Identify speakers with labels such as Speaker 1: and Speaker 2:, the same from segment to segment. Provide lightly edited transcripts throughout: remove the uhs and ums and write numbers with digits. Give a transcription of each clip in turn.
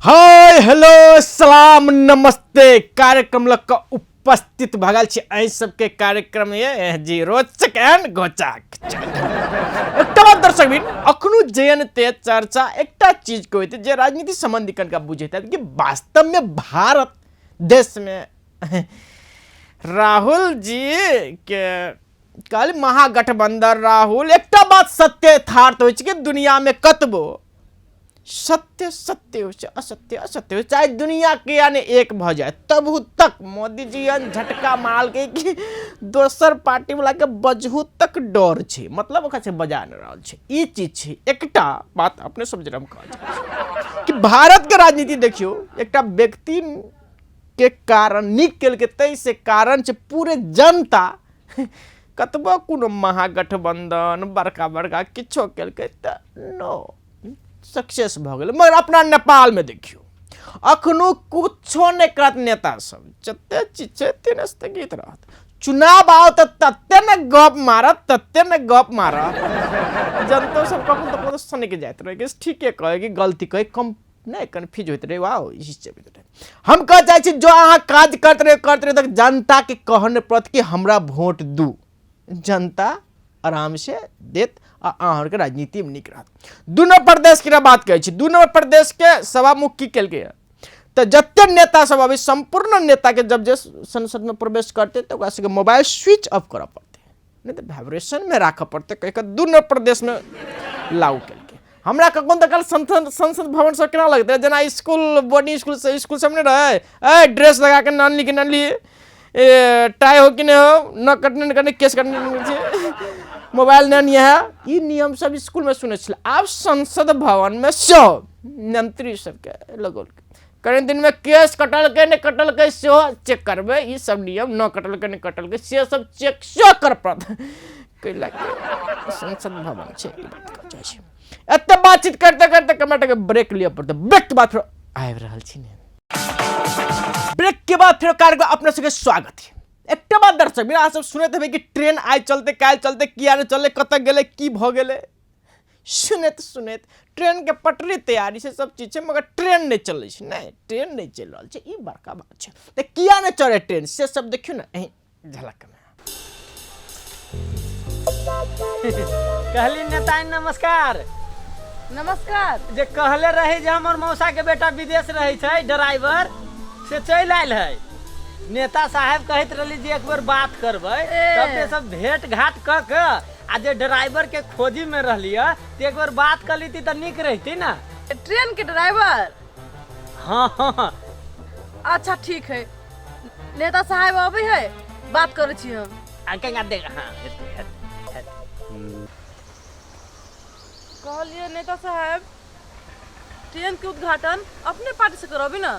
Speaker 1: Hi hello सलाम नमस्ते कार्यक्रम लग का उपस्थित भगल छी अहि सबके कार्यक्रम ये जी रोचक एंड गोचक एकटा बात दर्शक बिन अखनु जयन ते चर्चा एकटा चीज को होते जे राजनीति संबंधी कनका बुझेता कि वास्तव में भारत देश में राहुल जी के कल महागठबंधन राहुल एकटा बात सत्य यथार्थ हो कि दुनिया में कतबो सत्य सत्य हो असत्य असत्य हो चाहे दुनिया के यानी एक भ जाए तबहू तक मोदी जी झटका माल के कि दोसर पार्टी वाला के बजहू तक डर छे मतलब ओकरा से बजा न रहल छे ई चीज छे एकटा बात अपने समझ रम कह कि भारत के राजनीति देखियो एकटा व्यक्ति के कारण निक केल के तै से कारण छे पूरे जनता कतबो कोनो महागठबंधन बड़का बड़का किछो केल के त नो सक्सेस भ गेल मगर अपना नेपाल में देखियो अखनो कुछो नहीं करत नेता सब जते चीज तेने स्थगित रहत चुनाव आओ तत्ते ने गप मारत जनता सब कखन तो कोनो सने के जात रहे कि ठीक है कहे कि गलती कहे कम नहीं कन्फ्यूज होते रहे वाओ इसी चीज हम कह चाहे जो अहाँ काज करते रहे तक जनता के कहने पड़त कि हमरा वोट दू जनता आराम से देत अहाँ के राजनीति में निक रहत दू नंबर प्रदेश की बात कहे दू नंबर प्रदेश के सभामुख की कल गया तो जते नेता सब अभी संपूर्ण नेता के जब जे संसद में प्रवेश करते तो मोबाइल स्विच ऑफ करना पड़ते नहीं तो वाइब्रेशन में रख पड़ते कह दू नंबर प्रदेश में लागू कल के हमरा कौन तो कल संसद भवन सब केना लगते जना स्कूल बोर्डिंग स्कूल सब नहीं रहे ड्रेस लगा के ननली टाई हो कि नहीं हो न कटने न करने केस करने मोबाइल नहीं है ये नियम सब स्कूल में सुने अब संसद भवन में सब मंत्री सबके लगल कई दिन में केस कटल के नहीं कटल के से चेक करबे ये सब नियम न कटल के नहीं कटल के से सब चेक से कर पड़त कैला के संसद भवन छे ई बात कह छै एते बातचीत करते करते कमेटी के ब्रेक लिया पड़ते ब्रेक के बाद फिर आबि रहल छी ने ब्रेक के बाद फिर कार्यक्रम अपने सबके स्वागत है एक बात दर्शक बिना सब सुनते हुए कि ट्रेन आइ चलते काल चलते किया नहीं चलते कत गेले की भ गेले सुनत ट्रेन के पटरी तैयारी से सब चीज है मगर ट्रेन नहीं चल रही नहीं ट्रेन नहीं चल रहा है ई बड़का बात है तो किया नहीं चले ट्रेन से सब देखियो ना झलक में
Speaker 2: कहली नेता नमस्कार
Speaker 3: नमस्कार
Speaker 2: जे कहले रही जे हमर मौसा के बेटा विदेश रहे छै ड्राइवर से चल आयल है नेता साहब कहत रही जे एक बार बात करबै तब ते सब भेंट घाट क के आ जे ड्राइवर के खोजी में रहलिए ते एक बार बात कर लीती त निक रहती ना
Speaker 3: ट्रेन के ड्राइवर
Speaker 2: हाँ
Speaker 3: अच्छा ठीक है नेता साहब अबै है बात करे छी हम
Speaker 2: आके देख हाँ
Speaker 3: कहलिए नेता साहब ट्रेन के उद्घाटन अपने पार्टी से करबी ना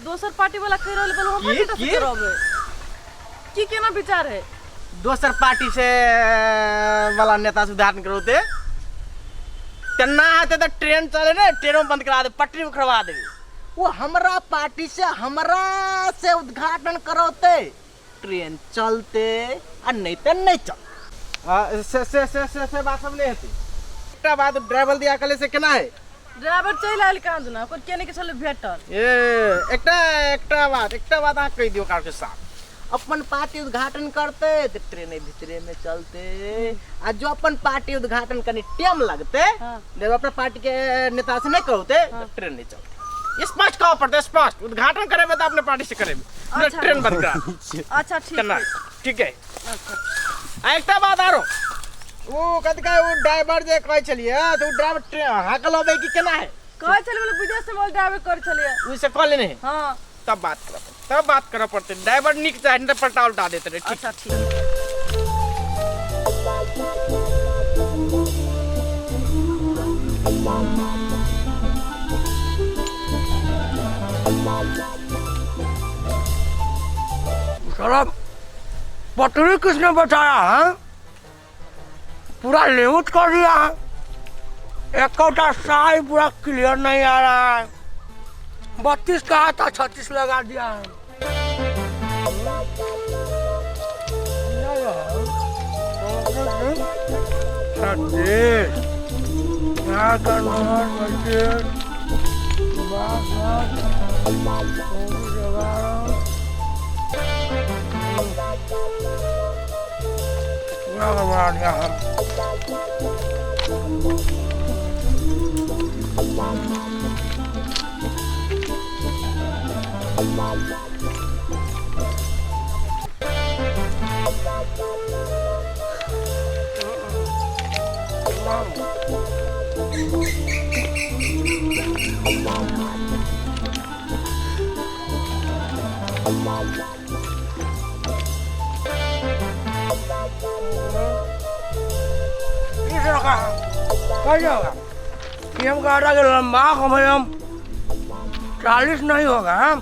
Speaker 3: दोसर पार्टी वाला कह रहल बोलो हम पार्टी से करबे की केना विचार है
Speaker 2: दोसर पार्टी से वाला नेता से उद्घाटन करौते तेना हाथे तो ट्रेन चले ना ट्रेनों बंद करा दे पटरी उखड़वा दे वो हमरा पार्टी से हमरा से उद्घाटन करौते ट्रेन चलते और नहीं तो नहीं चल से बात सब नहीं होती एकटा बात ड्राइवर दिया कले से केना है
Speaker 3: ड्राइवर चल आइल कहां जना कोन केने के चले भेटल
Speaker 2: एकटा बात आ कह दियो कार के साथ अपन पार्टी उद्घाटन करते तो ट्रेन भीतरे में चलते आ जो अपन पार्टी उद्घाटन करने टाइम लगते जब अपना पार्टी के नेता से नहीं कहते तो ट्रेन नहीं चलती स्पष्ट कहो पड़ते स्पष्ट उद्घाटन करे में तो अपने पार्टी से करे
Speaker 3: अच्छा,
Speaker 2: ट्रेन बंद करा
Speaker 3: अच्छा
Speaker 2: ठीक है अच्छा एकटा बात आरो वो कत का वो ड्राइवर जे कह चलिए तो ड्राइवर ट्रेन हाकल होबे कि केना है
Speaker 3: कह चले बोले विदेश से मोल ड्राइवर कर चलिए
Speaker 2: उसे कॉल लेने
Speaker 3: हां
Speaker 2: तब बात करा पड़ते ड्राइवर निक चाहे नहीं पलटा उल्टा देते रहे
Speaker 3: अच्छा ठीक
Speaker 4: साला पटरी किसने बताया है पूरा लेउट कर दिया है एक साई पूरा क्लियर नहीं आ रहा है 32 कहा था 36 लगा दिया है पूरा गड़बड़ा दिया है। कैसे होगा कि हम कहा था कि लंबा कम से कम 40 नहीं होगा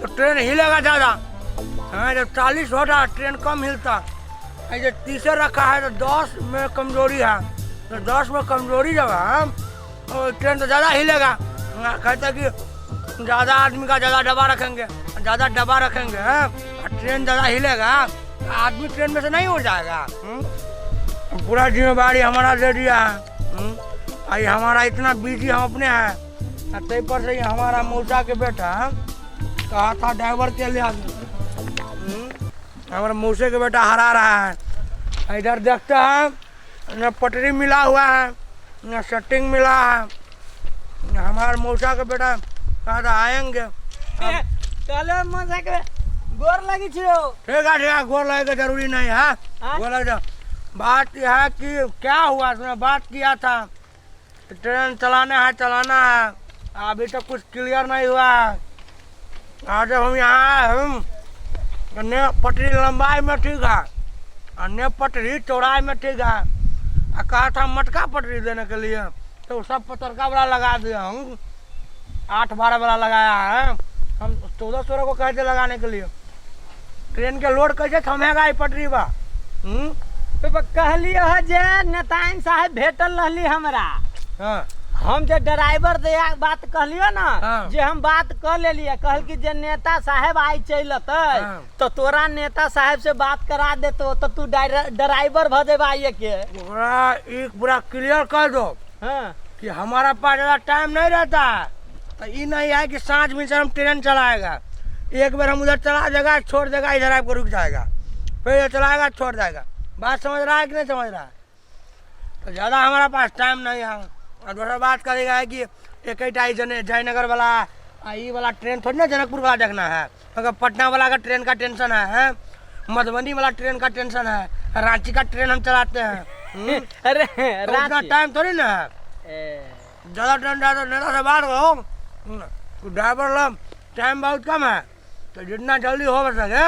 Speaker 4: तो ट्रेन हिलेगा ज़्यादा। हाँ जब 40 होता ट्रेन कम हिलता। जब 30 रखा है तो 10 में कमजोरी है, तो 10 में कमजोरी जब है तो ट्रेन तो ज़्यादा हिलेगा। कहते कि ज़्यादा आदमी का ज़्यादा डब्बा रखेंगे, ज़्यादा डब्बा रखेंगे ट्रेन ज़्यादा हिलेगा, आदमी ट्रेन में से नहीं उड़ जाएगा। पूरा जिम्मेवारी हमारा दे दिया है। आई हमारा इतना बिजी हम अपने हैं, तय पर से ही हमारा मौसा के बेटा कहा था ड्राइवर के लिए हमारा मौसे के बेटा हरा रहा है। इधर देखते हैं न पटरी मिला हुआ है न सेटिंग मिला है। हमारे मौसा के बेटा कहा था आएंगे।
Speaker 2: चलो मौसा के गोर लगी छियो।
Speaker 4: ठीक है गोर लगे के जरूरी नहीं है। गोर लगे बात यह है कि क्या हुआ उसने बात किया था ट्रेन चलाना है अभी तक कुछ क्लियर नहीं हुआ है। आज जब हम यहाँ हम ने पटरी लंबाई में ठीक है और ने पटरी चौड़ाई में ठीक है। कहा था मटका पटरी देने के लिए तो सब पतरका वाला लगा दिया। हम 8-12 वाला लगाया है। हम 14-16 को कहते लगाने के लिए। ट्रेन के लोड कैसे थमेगा ये पटरी बा।
Speaker 2: कहली है जे नेताइन साहब भेटल रहली हमरा।
Speaker 4: हाँ
Speaker 2: हम जे ड्राइवर दे बात कहलियो ना
Speaker 4: हाँ।
Speaker 2: जे हम बात कर लेलिए कहल कि जे नेता साहब आई चलते
Speaker 4: हाँ।
Speaker 2: तो तोरा नेता साहब से बात करा देतो तो तू ड्राइवर भजेबाइए के
Speaker 4: पूरा एक पूरा क्लियर कर दो
Speaker 2: हाँ।
Speaker 4: कि हमारा पास ज़्यादा टाइम नहीं रहता है। तो ये नहीं है कि 5 मिनट से हम ट्रेन चलाएगा। एक बार हम उधर चला देगा छोड़ देगा इधर आपको रुक जाएगा फिर ये चलाएगा छोड़ जाएगा। बात समझ रहा है कि नहीं समझ रहा है। तो ज़्यादा हमारा पास टाइम नहीं है। और दूसरा बात करेगा है कि एक ही टाइम जयनगर वाला ये वाला ट्रेन थोड़ी ना जनकपुर वाला देखना है। अगर पटना वाला का ट्रेन का टेंशन है, मधुबनी वाला ट्रेन का टेंशन है, रांची का ट्रेन हम चलाते हैं।
Speaker 2: अरे
Speaker 4: तो उतना टाइम थोड़ी ना है। ज़्यादा ट्रेन ज़्यादा नेता से बात करो ड्राइवर लोग टाइम बहुत कम है तो जितना जल्दी हो सके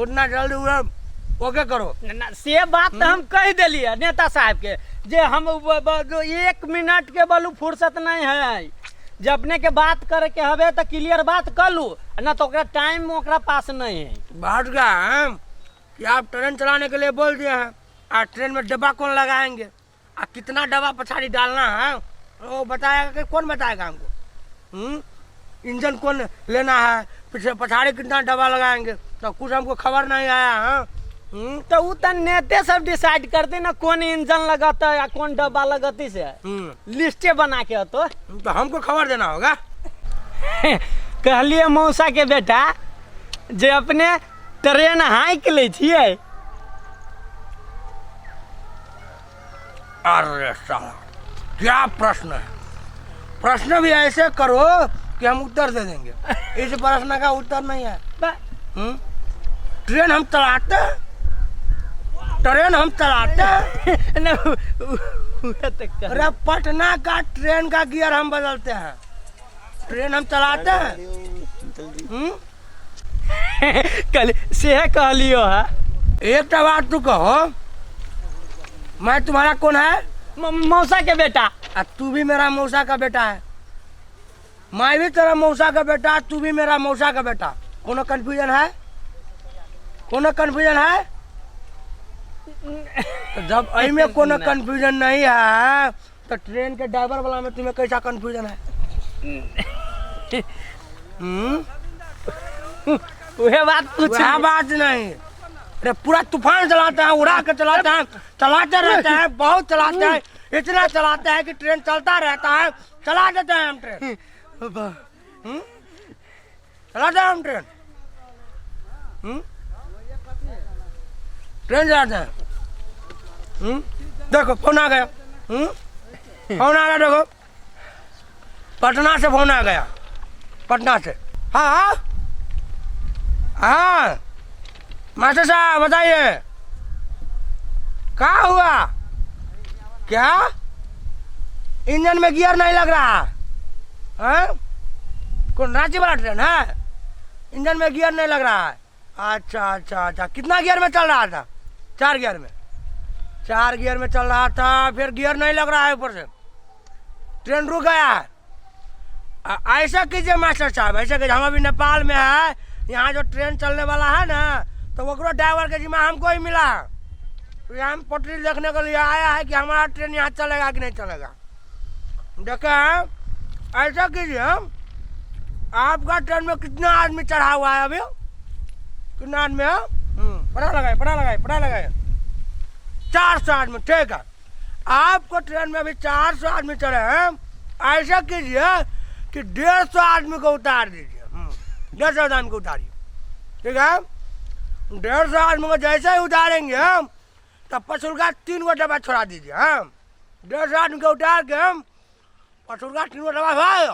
Speaker 4: उतना जल्दी उधर ओके करो।
Speaker 2: से बात तो हम कह दिलिए नेता साहब के जे हम 1 मिनट के बोलू फुर्सत नहीं है। जब अपने के बात करे के हवे तो क्लियर बात कर लू ना तो टाइम ओकरा पास नहीं है।
Speaker 4: बात क्या है कि आप ट्रेन चलाने के लिए बोल दिए हैं और ट्रेन में डब्बा कौन लगाएंगे और कितना डब्बा पछाड़ी डालना है वो बताएगा कि कौन बताएगा हमको। इंजन कौन लेना है पीछे पछाड़ी कितना डब्बा लगाएंगे तो कुछ हमको खबर नहीं आया है।
Speaker 2: तो वो तो नेते सब डिसाइड करते ना कौन इंजन लगाता है या कौन डब्बा लगाती से लिस्टे बना के तो
Speaker 4: हमको खबर देना होगा।
Speaker 2: कहलिए मौसा के बेटा जे अपने ट्रेन हाइक ले छिए।
Speaker 4: अरे साला क्या प्रश्न है। प्रश्न भी ऐसे करो कि हम उत्तर दे देंगे। इस प्रश्न का उत्तर नहीं है। ट्रेन हम चलाते हैं ट्रेन हम चलाते हैं। अरे पटना का ट्रेन का गियर हम बदलते हैं। ट्रेन हम चलाते हैं।
Speaker 2: कल से कहलियो है।
Speaker 4: एक बात तू कहो मैं तुम्हारा कौन है।
Speaker 2: मौसा के बेटा।
Speaker 4: तू भी मेरा मौसा का बेटा है। मैं भी तेरा मौसा का बेटा तू भी मेरा मौसा का बेटा। कोनो कंफ्यूजन है कोनो कंफ्यूजन है। तो जब आई में कोनो कंफ्यूजन नहीं है तो ट्रेन के ड्राइवर वाला में तुम्हें कैसा कंफ्यूजन है।
Speaker 2: वह बात
Speaker 4: नहीं। अरे पूरा तूफान चलाते हैं उड़ा के चलाते हैं चलाते रहते हैं बहुत चलाते हैं इतना चलाते हैं कि ट्रेन चलता रहता है चला देते हैं हम ट्रेन। चलाते हैं हम ट्रेन। ट्रेन चलाते हैं। देखो फोन आ गया। फोन आ गया, देखो पटना से फोन आ गया, पटना से। हाँ हाँ हाँ मास्टर साहब बताइए क्या हुआ? क्या इंजन में गियर नहीं लग रहा है? कौन रांची वाला ट्रेन है? इंजन में गियर नहीं लग रहा है। अच्छा अच्छा अच्छा, कितना गियर में चल रहा था? 4 गियर में। 4 गियर में चल रहा था, फिर गियर नहीं लग रहा है, ऊपर से ट्रेन रुक गया है। ऐसा कीजिए मास्टर साहब, ऐसा कीजिए, हम अभी नेपाल में है, यहाँ जो ट्रेन चलने वाला है ना, तो वो ड्राइवर के जिम्मा हमको ही मिला। तो हम पटरी देखने के लिए आया है कि हमारा ट्रेन यहाँ चलेगा कि नहीं चलेगा। देखें, ऐसा कीजिए, आपका ट्रेन में कितना आदमी चढ़ा हुआ है अभी? कितना आदमी है? पता लगाए 400 आदमी। ठीक है, आपको ट्रेन में अभी 400 आदमी चढ़े हैं। ऐसा कीजिए कि 150 आदमी को उतार दीजिए। 150 आदमी को उतारिए, ठीक है? 150 आदमी को जैसे ही उतारेंगे तब पसुलका 3 गो डब्बा छोड़ा दीजिए। 150 आदमी को उतार के पसुलका 3 गो डब्बा भाई,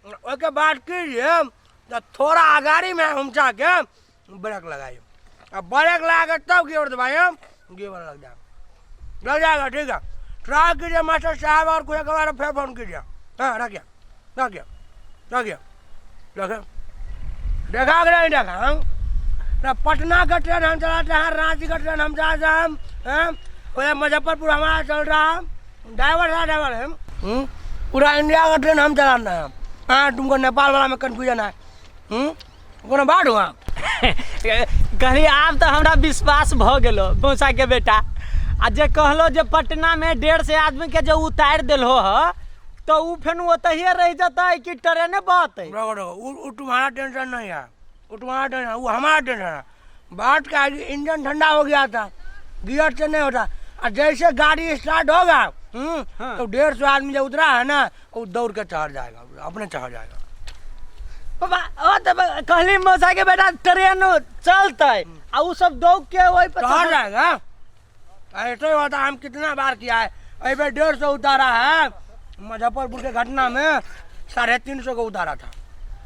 Speaker 4: उसके बाद कीजिए तो थोड़ा आगाड़ी में हम के ब्रेक लगाइए। अब ब्रेक लगा के तब गियर दबाइए, गियर लग जाएगा। ठीक है, ट्राई कीजिए मास्टर साहब, और कोई बार फिर फोन कीजिए। हाँ रखिए देखा कि नहीं देखा? ना पटना का ट्रेन हम चलाते हैं, रांची का ट्रेन हम चलाते हैं, मुजफ्फरपुर हमारा चल रहा है, ड्राइवर है। पूरा इंडिया का ट्रेन हम चलाना है। हाँ, तुमको नेपाल वाला में कन्फ्यूजन है? कोनो बात हुआ?
Speaker 1: कहीं आप तो हमरा विश्वास भ गेलो मौसा के बेटा। आ जे कहलो जे पटना में 150 आदमी के जो उतार दिलो ह, तो उ फिर ओतहिए रह जाता है कि ट्रेने बहते?
Speaker 4: वो तुम्हारा टेंशन नहीं है, वो तुम्हारा टेंशन है, वो हमारा टेंशन है। बात का इंजन ठंडा हो गया था, गियर से नहीं होता। और जैसे गाड़ी स्टार्ट होगा तो 150 आदमी जो उतरा है ना, वो दौड़ के चढ़ जाएगा, अपने चढ़ जाएगा।
Speaker 1: कहली मौसा के बेटा ट्रेन चलते आ उ सब दौड़ के वही पर
Speaker 4: चढ़ जाएगा। ऐसे ही होता, हम कितना बार किया है। अभी 150 उतारा है, मुजफ्फरपुर के घटना में 350 को उतारा था,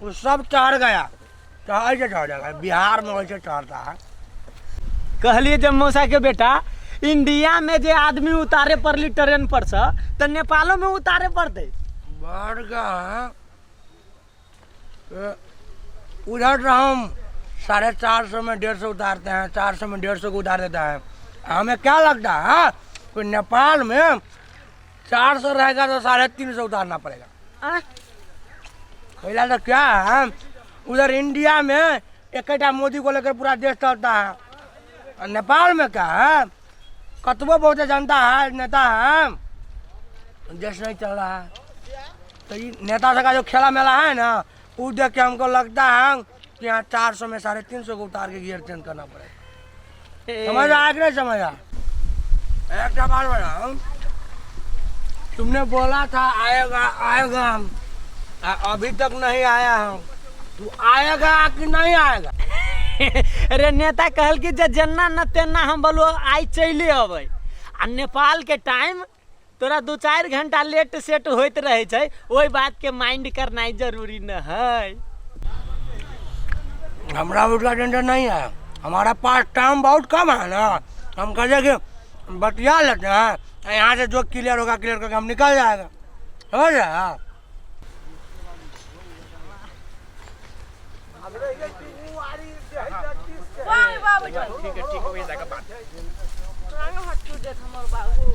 Speaker 4: वो सब चढ़ गया। तो ऐसे चढ़ जाएगा, बिहार में वैसे चढ़ता है।
Speaker 1: कहलिए जब मौसा के बेटा इंडिया में जे आदमी उतारे पड़ली ट्रेन पर से, तो नेपालों में उतारे पड़ते?
Speaker 4: बढ़ गया। उधर तो हम 450 में 150 उतारते हैं, 400 में 150 को उतार देता है। हमें क्या लगता है कि नेपाल में 400 रहेगा तो 350 उतारना पड़ेगा। पहला तो क्या है, उधर इंडिया में एक मोदी को लेकर पूरा देश चलता है, और नेपाल में क्या है, कतबो बहुत जनता है, नेता है, देश नहीं चल रहा है। तो ये नेता से का जो खेला मेला है ना, वो देख के हमको लगता है कि यहाँ 400 में 350 को उतार के गियर चेंज करना पड़ेगा। समझ आया कि नहीं समझ आया? एक बात बता, तुमने बोला था आएगा आएगा, अभी तक नहीं आया हूँ। तू आएगा कि नहीं आएगा?
Speaker 1: अरे नेता कहल कि जे जेना न तेना हम बोलो आई चले अबै। आ नेपाल के टाइम तोरा 2-4 घंटा लेट सेट होते रहे छै, वही बात के माइंड करना जरूरी न है।
Speaker 4: हमरा उसका टेंशन नहीं है, हमारा पास टाइम बहुत कम है ना। हम कहे कि बतिया लेते हैं, यहाँ से जो क्लियर होगा क्लियर करके हम निकल जाएगा। हो जाएगा।
Speaker 2: ठीक है हो जाएगा बात।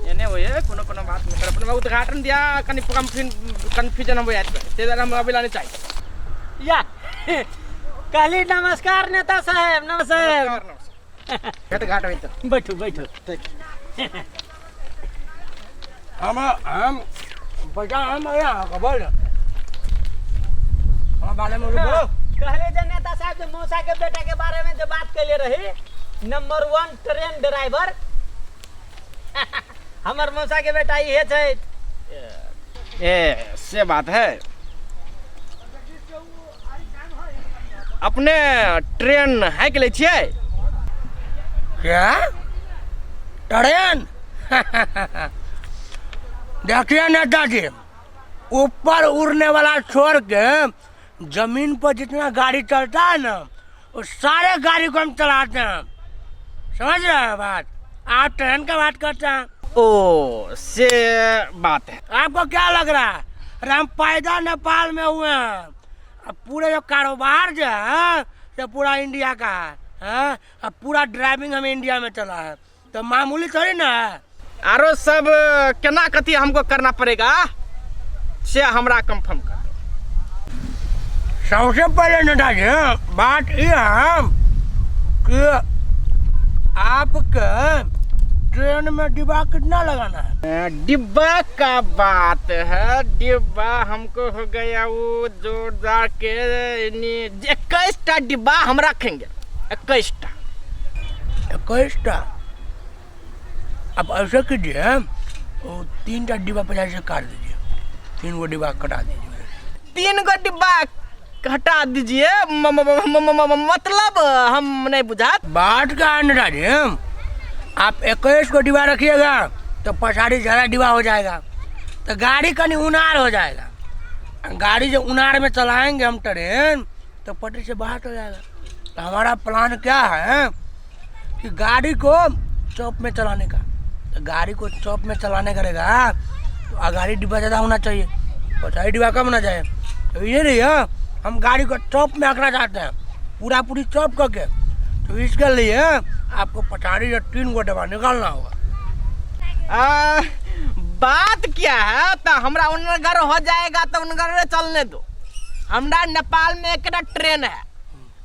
Speaker 2: एने होए कोनो कोनो बात नहीं कर, अपन में उद्घाटन दिया कनी कंफ्यूजन हो जात ते जरा हम अभी लाने चाहिए
Speaker 1: या कहली नमस्कार नेता साहब। नमस्कार।
Speaker 2: भेट घाट होई तो
Speaker 1: बैठो बैठो।
Speaker 4: हम बजा हम आया बोल हम बारे में बोलो।
Speaker 1: कहले जे नेता साहब जे मौसा के बेटा के बारे में जो बात कैले रही, नंबर 1 ट्रेन ड्राइवर हमर मौसा के बेटा ये छै।
Speaker 2: ए से बात है, अपने ट्रेन है के लिए छिए?
Speaker 4: क्या ट्रेन? देखिए नेताजी, ऊपर उड़ने वाला छोड़ के जमीन पर जितना गाड़ी चलता है ना, वो सारे गाड़ी को हम चलाते हैं। समझ रहे हैं बात? आप ट्रेन का बात करते हैं।
Speaker 2: ओ से बात है।
Speaker 4: आपको क्या लग रहा है? अरे हम पैदा नेपाल में हुए हैं। अब पूरे जो कारोबार जो है तो पूरा इंडिया का है। अब पूरा ड्राइविंग हमें इंडिया में चला है, तो मामूली थोड़ी ना है।
Speaker 2: आरो सब केना कथी हमको करना पड़ेगा से हमरा कंफर्म कर।
Speaker 4: सबसे पहले नेताजी बात यह है कि आपके ट्रेन में डिब्बा कितना लगाना है?
Speaker 2: डिब्बा का बात है। डिब्बा हमको हो गया वो जोरदार के 21टा डिब्बा हम रखेंगे। 21टा।
Speaker 4: 21टा? अब ऐसा कीजिए, 3टा डिब्बा 50 से काट दीजिए, 3 गो डिब्बा कटा दीजिए।
Speaker 2: 3 गो डिब्बा हटा दीजिए मतलब हम नहीं बुझा।
Speaker 4: बात का है नेताजी, आप 21 को डिब्बा रखिएगा तो पछाड़ी ज़्यादा डिब्बा हो जाएगा, तो गाड़ी कहीं उनार हो जाएगा। गाड़ी जो उनार में चलाएंगे हम ट्रेन तो पटरी से बाहर हो जाएगा। तो हमारा प्लान क्या है कि गाड़ी को चौक में चलाने का। तो गाड़ी को चौक में चलाने करेगा तो अगाड़ी डिब्बा ज़्यादा होना चाहिए, पछाड़ी डिब्बा कम होना चाहिए। तो ये नहीं है, हम गाड़ी को चौक में रखना चाहते हैं, पूरी चौक करके। तो इसके लिए आपको पछाड़ी या 3 गो डिब्बा निकालना होगा।
Speaker 2: बात क्या है तो हमरा उनगर हो जाएगा तो उनगर चलने दो। हमरा नेपाल में एक ट्रेन है,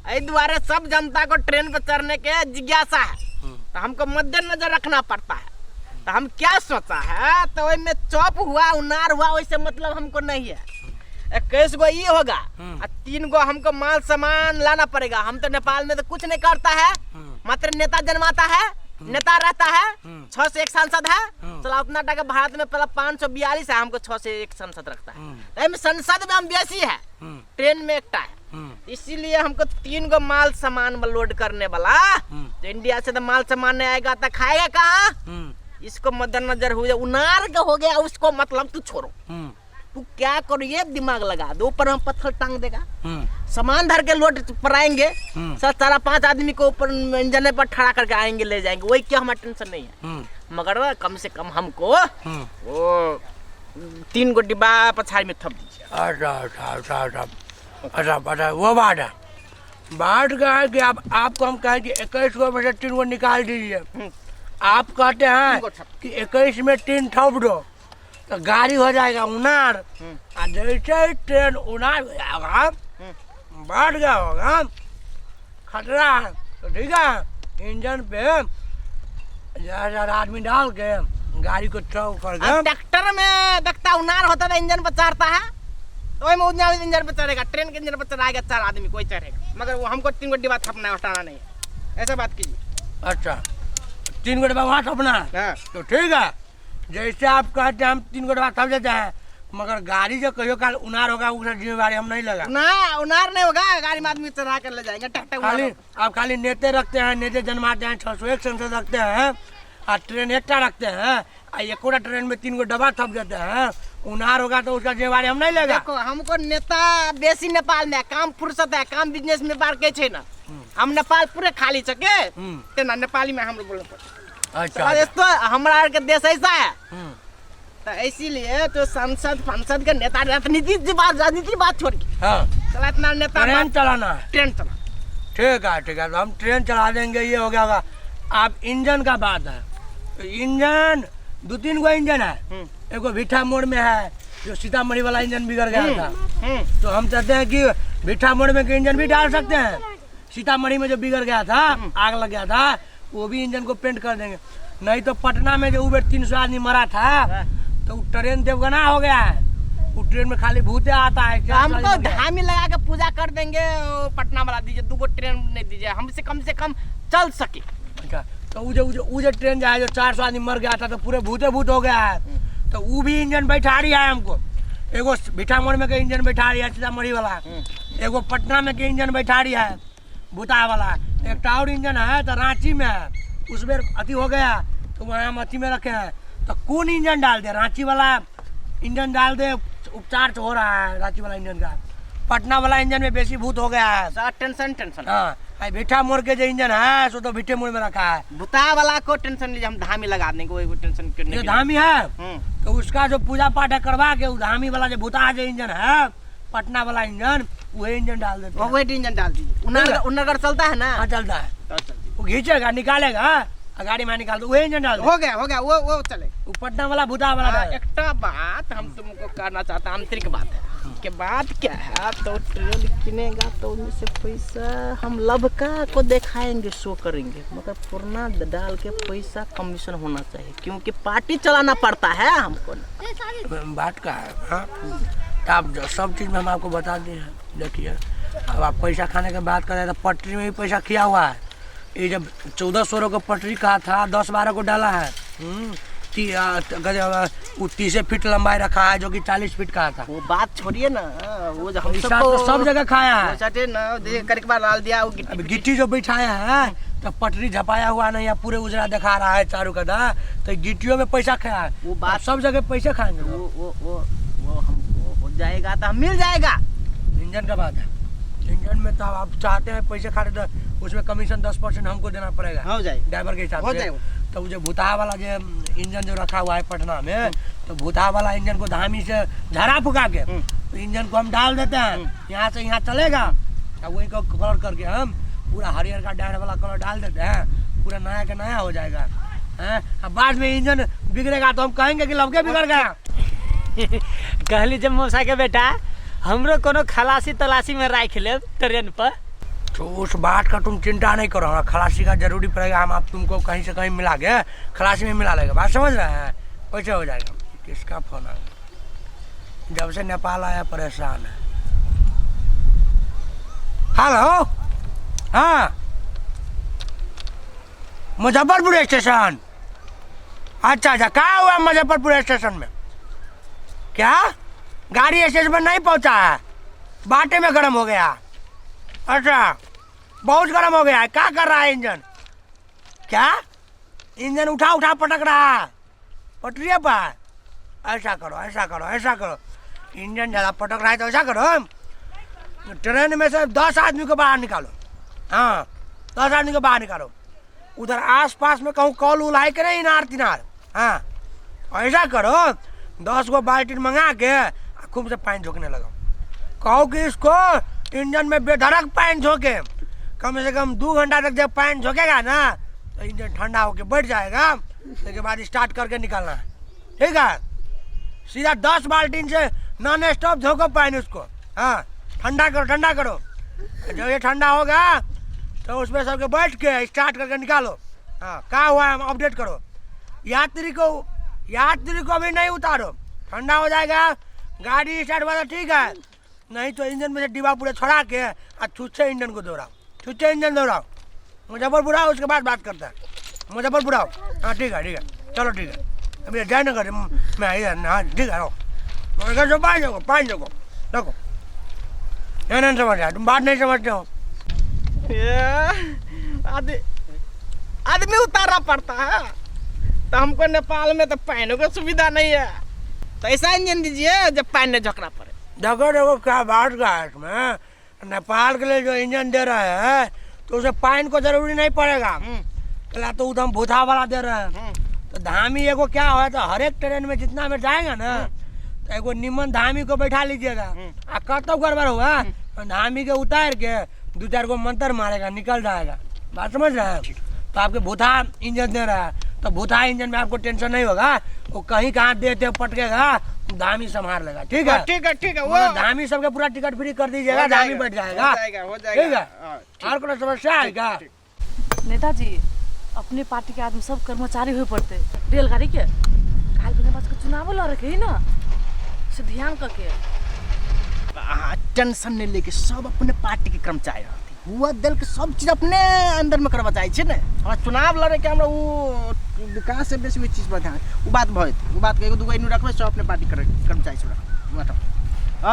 Speaker 2: इस द्वारा सब जनता को ट्रेन पर चढ़ने के जिज्ञासा है, तो हमको मद्देनजर रखना पड़ता है। तो हम क्या सोचा है, तो में चौप हुआ उनार हुआ वैसे मतलब हमको नहीं है। 21 गो ये होगा और 3 गो हमको माल सामान लाना पड़ेगा। हम तो नेपाल में तो कुछ नहीं करता है, मात्र नेता जन्माता है, नेता रहता है, 6 से 1 सांसद है। चला उतना टका भारत में पहला 542 है, हमको 6 से 1 संसद रखता है। तो संसद में हम बेसी है, ट्रेन में एकटा है। इसीलिए हमको 3 गो माल सामान लोड करने वाला। तो इंडिया से तो माल सामान नहीं आएगा तो खाएगा कहाँ? इसको मद्देनजर हुए उनार का हो गया, उसको मतलब तू छोड़ो। तू क्या करो, ये दिमाग लगा दो, ऊपर हम पत्थर टांग देगा, सामान धर के लोड पर आएंगे, 4-5 आदमी को ऊपर इंजन पर खड़ा करके आएंगे ले जाएंगे, वही क्या हमारा टेंशन नहीं है। मगर कम से कम हमको वो 3 गो डिब्बा पछाड़ी में थप दीजिए।
Speaker 4: अच्छा वो बात है। बात क्या है कि आपको हम कहें कि 21 गो में से 3 गो निकाल दीजिए। आप कहते हैं कि 21 में 3 ठप दो तो गाड़ी हो जाएगा उनार। जैसे ही ट्रेन उनार हो जाएगा, बढ़ गया होगा खतरा है, तो ठीक है इंजन पे ज़्यादा आदमी डाल के गाड़ी को चौक कर के।
Speaker 2: ट्रैक्टर में देखता उनार होता था, इंजन पर चढ़ता है, तो वही इंजन पर चढ़ेगा, ट्रेन के इंजन पर चढ़ाएगा 4 आदमी कोई चढ़ेगा, मगर वो हमको 3 गो डिब्बा थपना हटाना नहीं है। ऐसा बात कीजिए।
Speaker 4: अच्छा 3 गो डिब्बा वहाँ थपना है, तो ठीक है। जैसे आप कहते हैं हम 3 गो डिब्बा थप देते हैं, मगर गाड़ी जो कहियो काल उनार होगा उसका जिम्मेवारी हम नहीं लगा।
Speaker 2: ना उनार नहीं होगा, गाड़ी में आदमी चढ़ा कर ले जाएंगे।
Speaker 4: खाली आप खाली नेते रखते हैं, नेते जन्माते हैं, 601 संसद रखते हैं, और ट्रेन एकटा रखते हैं, और एक ट्रेन में 3 गो डब्बा थप देते हैं। उनार होगा तो उसका जिम्मेवारी हम नहीं लेगा।
Speaker 2: देखो हमको नेता बेसी नेपाल में काम फुर्सत है, काम बिजनेस में बार के छे ना, हम नेपाल पूरे खाली छके तेना नेपाली में हम बोलना पड़ता।
Speaker 4: अच्छा
Speaker 2: तो हमारा के देश ऐसा है, तो इसीलिए तो संसद के नेता राजनीति बात छोड़ के चला इतना नेता
Speaker 4: ट्रेन चलाना है।
Speaker 2: ट्रेन चला
Speaker 4: ठीक है तो हम ट्रेन चला देंगे। ये हो गया होगा। आप इंजन का बात है, तो इंजन 2-3 गो इंजन है। एगो भिट्ठा मोड़ में है, जो सीतामढ़ी वाला इंजन बिगड़ गया था, तो हम चाहते हैं कि भिट्ठा मोड़ में के इंजन भी डाल सकते हैं। सीतामढ़ी में जो बिगड़ गया था, आग लग गया था, वो भी इंजन को पेंट कर देंगे। नहीं तो पटना में जो उबेर 300 आदमी मरा था, तो ट्रेन देवगना हो गया है। वो ट्रेन में खाली भूते आता है।
Speaker 2: हमको धामी लगा के पूजा कर देंगे। पटना वाला दीजिए, 2 गो ट्रेन नहीं दीजिए, हमसे कम से कम चल सके।
Speaker 4: अच्छा तो वो जो ट्रेन जो 400 आदमी मर गया था, तो पूरे भूते भूत हो गया है, तो वो भी इंजन बैठा रही है हमको। एगो भीटा मोड़ में के इंजन बैठा रही है सीतामढ़ी वाला, एगो पटना में के इंजन बैठा रही है भूता वाला, एक और इंजन है तो रांची में है, उसमें अति हो गया तो वहाँ हम अति में रखे हैं। तो कौन इंजन डाल दे? रांची वाला इंजन डाल दे, उपचार हो रहा है रांची वाला इंजन का। पटना वाला इंजन में बेसी भूत हो गया है।
Speaker 2: सारा टेंशन
Speaker 4: हाँ, भीटा मोड़ के जो इंजन है सो तो भीटे मोड़ में रखा है।
Speaker 2: भूता वाला को टेंशन लीजिए, हम धामी लगा देंगे, वो टेंशन करने
Speaker 4: जो
Speaker 2: की
Speaker 4: धामी है तो उसका जो पूजा पाठ है करवा के वो धामी वाला जो भूता जो इंजन है पटना वाला इंजन वही इंजन डाल देते हैं।
Speaker 2: वही इंजन डाल दीजिए। उन्नगर चलता है ना?
Speaker 4: हाँ चलता है,
Speaker 2: तो चल दीजिए।
Speaker 4: वो खींचेगा निकालेगा गाड़ी में निकाल दो वही इंजन डाल दो।
Speaker 2: हो गया वो चले।
Speaker 4: वो पटना वाला भूता वाला डाल।
Speaker 2: एक बात हम तुमको करना चाहता, आंतरिक बात है कि बात क्या है, तो ट्रेन किनेगा तो उनमें से पैसा हम लबका को दिखाएंगे, शो करेंगे, मगर पुरना डाल के पैसा कमीशन होना चाहिए, क्योंकि पार्टी चलाना पड़ता है हमको ना।
Speaker 4: बात का है हाँ, तो आप सब चीज़ में हम आपको बता दिए हैं। देखिए अब आप पैसा खाने की बात करें तो पटरी में भी पैसा किया हुआ है। ये जब 1400 का पटरी कहा था 10-12 को डाला है। 30 फीट लंबाई रखा है जो कि 40 फीट का था।
Speaker 2: वो बात छोड़िए ना, वो जो हम
Speaker 4: तो सब जगह खाया है।
Speaker 2: सटे ना देखिए करके बार डाल दिया, वो
Speaker 4: अब गिट्टी जो बिछाया है तो पटरी झपाया हुआ नहीं है, पूरे उजरा दिखा रहा है चारों कदा, तो गिट्टियों में पैसा खाया है।
Speaker 2: वो बात
Speaker 4: सब जगह पैसे खाएंगे।
Speaker 2: वो हमको हो जाएगा तो हम मिल जाएगा।
Speaker 4: इंजन का बात है, इंजन में तो आप चाहते हैं पैसे खा रहे तो उसमें कमीशन 10% हमको देना पड़ेगा,
Speaker 2: हो जाएगा
Speaker 4: ड्राइवर के हिसाब
Speaker 2: हो
Speaker 4: से।
Speaker 2: जाएगा।
Speaker 4: तो वो जो भूता वाला जो इंजन जो रखा हुआ है पटना में, तो भूता वाला इंजन को धामी से झरा फुका के तो इंजन को हम डाल देते हैं, यहाँ से यहाँ चलेगा, और वही को कलर करके हम पूरा हरियर का डायर वाला कलर डाल देते हैं, पूरा नया का नया हो जाएगा। अब बाद में इंजन बिगड़ेगा तो हम कहेंगे कि लबके बिगड़ गया।
Speaker 5: कहली जब मौसा के बेटा हमरो कोनो खलासी तलाशी में राख ले ट्रेन पर।
Speaker 4: तो उस बात का तुम चिंता नहीं करो, हाँ खलासी का जरूरी पड़ेगा, हम आप तुमको कहीं से कहीं मिला के खलासी में मिला लेगा, बात समझ रहे हैं? कैसे हो जाएगा? किसका फोन आ गया? जब से नेपाल आया परेशान है। हेलो, हाँ मुजफ्फरपुर स्टेशन। अच्छा कहाँ हुआ मुजफ्फरपुर स्टेशन में? क्या गाड़ी स्टेशन पर नहीं पहुंचा है? बाटे में गर्म हो गया? अच्छा बहुत गर्म हो गया है। क्या कर रहा है इंजन? क्या इंजन उठा पटक रहा है पटरी पर? ऐसा करो, इंजन ज़्यादा पटक रहा है तो ऐसा करो, ट्रेन में से 10 आदमी को बाहर निकालो। हाँ 10 आदमी को बाहर निकालो, उधर आसपास में कहूँ कॉल उलाई के नहीं इनार तिनार। हाँ ऐसा करो 10 गो बाल्टी मंगा के खूब से पानी झोंकने लगाओ, कहो कि इसको इंजन में बेधड़क पानी झोंके, कम से कम 2 घंटा तक जब पानी झोंकेगा ना तो इंजन ठंडा होके बैठ जाएगा, उसके बाद स्टार्ट करके निकालना है, ठीक है? सीधा 10 बाल्टीन से नॉन स्टॉप झोंको पानी उसको। हाँ ठंडा करो, जब ये ठंडा होगा तो उसमें सबके बैठ के स्टार्ट करके निकालो। हाँ क्या हुआ है अपडेट करो, यात्री को भी नहीं उतारो, ठंडा हो जाएगा गाड़ी स्टार्ट हुआ तो ठीक है, नहीं तो इंजन में से डिब्बा पूरा छोड़ा के और छुच्छे इंजन को दौड़ाओ। मुजफ्फरपुर आओ, उसके बाद बात करता है। मुजफ्फरपुर आओ। हाँ ठीक है चलो ठीक है, अभी जयनगर मैं इधर। हाँ ठीक है, पाँच जगो देखो ये नहीं समझ रहा, तुम बात नहीं समझते हो।
Speaker 2: आदमी उतारना पड़ता है, तो हमको नेपाल में तो पैनों की सुविधा नहीं है, तो ऐसा इंजन दीजिए जब पैन नहीं झोंकना पड़े।
Speaker 4: देखो क्या बात का है इसमें, नेपाल के लिए जो इंजन दे रहे हैं तो उसे पानी को जरूरी नहीं पड़ेगा, तो उधम भूथा वाला दे रहे हैं। तो धामी एगो क्या हो तो हर एक ट्रेन में जितना में जाएगा ना तो एगो निमन धामी को बैठा लीजिएगा, आ कतब गड़बड़ हुआ तो धामी के उतार के 2-4 गो मंत्र मारेगा, निकल जाएगा। बात समझ रहे हैं? तो आपके भूथा इंजन दे रहा है तो भूथा इंजन में आपको टेंशन नहीं होगा, वो कहीं कहाँ देते पटकेगा धामी संभाल लेगा। ठीक है वो धामी सबके पूरा टिकट फ्री कर दीजिएगा, धामी बैठ जाएगा। ठीक है, और कोई समस्या है क्या?
Speaker 3: नेताजी अपने पार्टी के आदमी सब कर्मचारी हुए पड़ते रेलगाड़ी के काल बिना बात का चुनाव लड़ रखे ही ना, से ध्यान करके
Speaker 2: टेंशन नहीं लेके सब अपने पार्टी के कर्मचारी रहते, हुआ दल के सब चीज अपने अंदर में करवा चाहे ना। हमरा चुनाव लड़े के हमरा वो विकास से बेसी चीज पर ध्यान वो बात भय वो बात के दुगो इनु रखबे सब अपने पार्टी कर्मचारी से रखो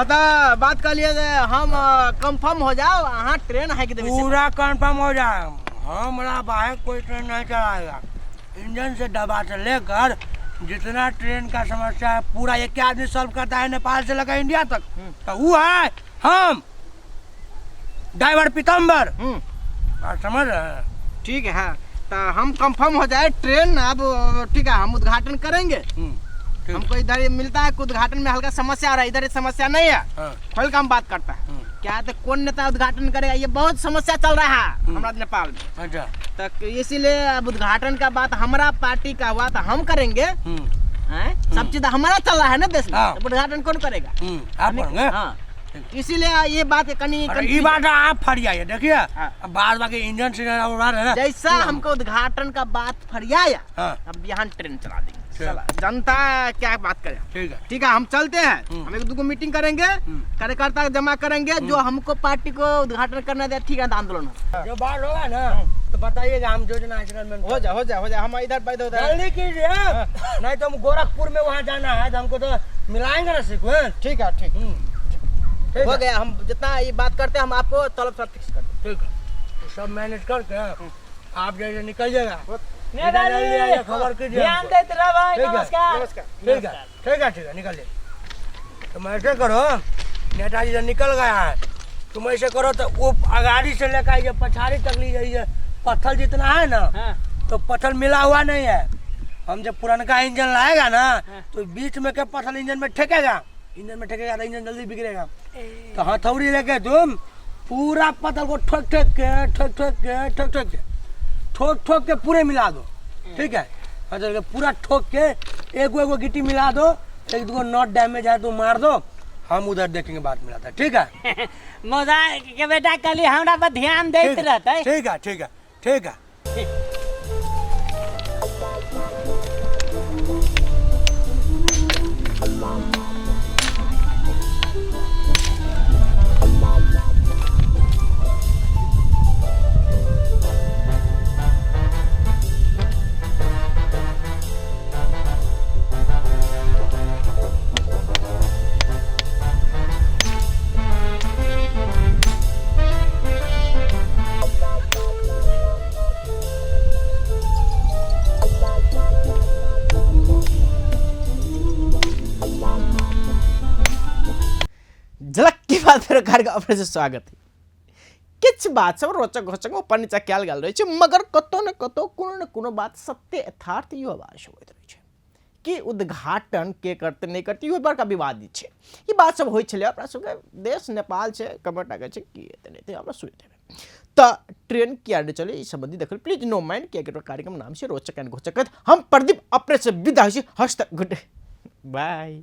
Speaker 2: तो बात कर लिए हम कंफर्म हो जाओ अहाँ ट्रेन है कि
Speaker 4: पूरा कंफर्म हो जाए। हमारा बाहर कोई ट्रेन नहीं चलाएगा। इंजन से डब्बा से लेकर जितना ट्रेन का समस्या है पूरा एक आदमी सॉल्व करता है, नेपाल से लेकर इंडिया तक। तो वो है हम ड्राइवर पीतम्बर। आप समझ रहे हैं?
Speaker 2: ठीक है हाँ तो हम कंफर्म हो जाए ट्रेन अब ठीक है हम उद्घाटन करेंगे।
Speaker 4: ठीक।
Speaker 2: हमको इधर मिलता है कि उद्घाटन में हल्का समस्या आ रहा है, इधर समस्या नहीं है।
Speaker 4: हाँ।
Speaker 2: खोल का हम बात करता है क्या तो कौन नेता उद्घाटन करेगा, ये बहुत समस्या चल रहा है हमारे नेपाल में।
Speaker 4: अच्छा।
Speaker 2: तो इसीलिए अब उद्घाटन का बात हमारा पार्टी का हुआ तो हम करेंगे। हैं? सब चीज हमारा चल रहा है ना देश में।
Speaker 4: हाँ।
Speaker 2: तो उद्घाटन कौन करेगा?
Speaker 4: आप करेंगे?
Speaker 2: हाँ इसीलिए ये बात कनी
Speaker 4: ये बात आप फरियाइए देखिए।
Speaker 2: हाँ।
Speaker 4: अब बाद बाकी इंजन से उड़ा रहे ना
Speaker 2: जैसा हमको उद्घाटन का बात फरियाया
Speaker 4: हाँ।
Speaker 2: अब यहाँ ट्रेन चला देंगे।
Speaker 4: ठीक।
Speaker 2: चला जनता क्या बात करे।
Speaker 4: ठीक है।
Speaker 2: ठीक है हम चलते हैं। हम एक दो मीटिंग करेंगे, कार्यकर्ता जमा करेंगे जो हमको पार्टी को उद्घाटन करना दे। ठीक है तो आंदोलन हो
Speaker 4: जो बात होगा ना तो बताइएगा, हम योजना
Speaker 2: हो जा हम इधर पैदा उधर
Speaker 4: जल्दी कीजिए। नहीं तो हम गोरखपुर में वहाँ जाना है तो हमको तो मिलाएंगे ना सीक्वेंस।
Speaker 2: ठीक है ठीक
Speaker 4: ठीक
Speaker 2: हो
Speaker 4: है।
Speaker 2: गया। हम जितना ये बात करते हैं हम आपको तलब सब फिक्स कर देंगे।
Speaker 4: ठीक है तो सब मैनेज करके आप जैसे निकल जाएगा
Speaker 5: नेताजी,
Speaker 4: जल्दी आइए, खबर कीजिए
Speaker 5: ध्यान
Speaker 4: हमको।
Speaker 5: देते रहो भाई।
Speaker 4: ठीक है।
Speaker 5: नमस्कार।
Speaker 2: नमस्कार।
Speaker 4: ठीक है ठीक है निकलिए। तुम ऐसे करो, नेताजी जब निकल गया है तुम ऐसे करो तो वो अगाड़ी से लेकर ये पछाड़ी तक ली जाइए। पत्थर जितना है ना
Speaker 5: हाँ।
Speaker 4: तो पत्थर मिला हुआ नहीं है। हम जब पुराना इंजन लाएगा ना तो बीच में के पत्थर इंजन में ठेकेगा। इंजन में ठेकेगा तो इंजन जल्दी बिगड़ेगा। तो हथौड़ी लेके तुम पूरा पत्थर को ठोक ठोक के पूरे मिला दो। ठीक है मतलब पूरा ठोक के एगो गिट्टी मिला दो, एक दो नॉट डैमेज है तो मार दो, हम उधर देखेंगे बात मिलाता है। ठीक है
Speaker 5: मौसा के बेटा कल हमरा पर ध्यान देते रहता है।
Speaker 4: ठीक है ठीक है ठीक है।
Speaker 1: झलक की बात फेर कार्यक्रम अपने से स्वागत है। किछ बात सब रोचक घोचक ऊपर नीचा कयल गेल रहे छै, मगर कतो न कतो कोनो न कोनो बात सत्य यथार्थ यो आवाज होइत रहे छै कि उद्घाटन के करते नहीं करते यो बड़का विवादित छै। ई बात सब होय छले अपना सबके देश नेपाल छै कमेंट आगे छै की एते नहीं ते हमरा सुनि देबे त ट्रेन किया नहीं चले ई संबंधी देखल प्लीज नो माइंड के कार्यक्रम नाम से रोचक एंड घोचक। हम प्रदीप अपने से विदा होय छी। हस्त गुड बाय।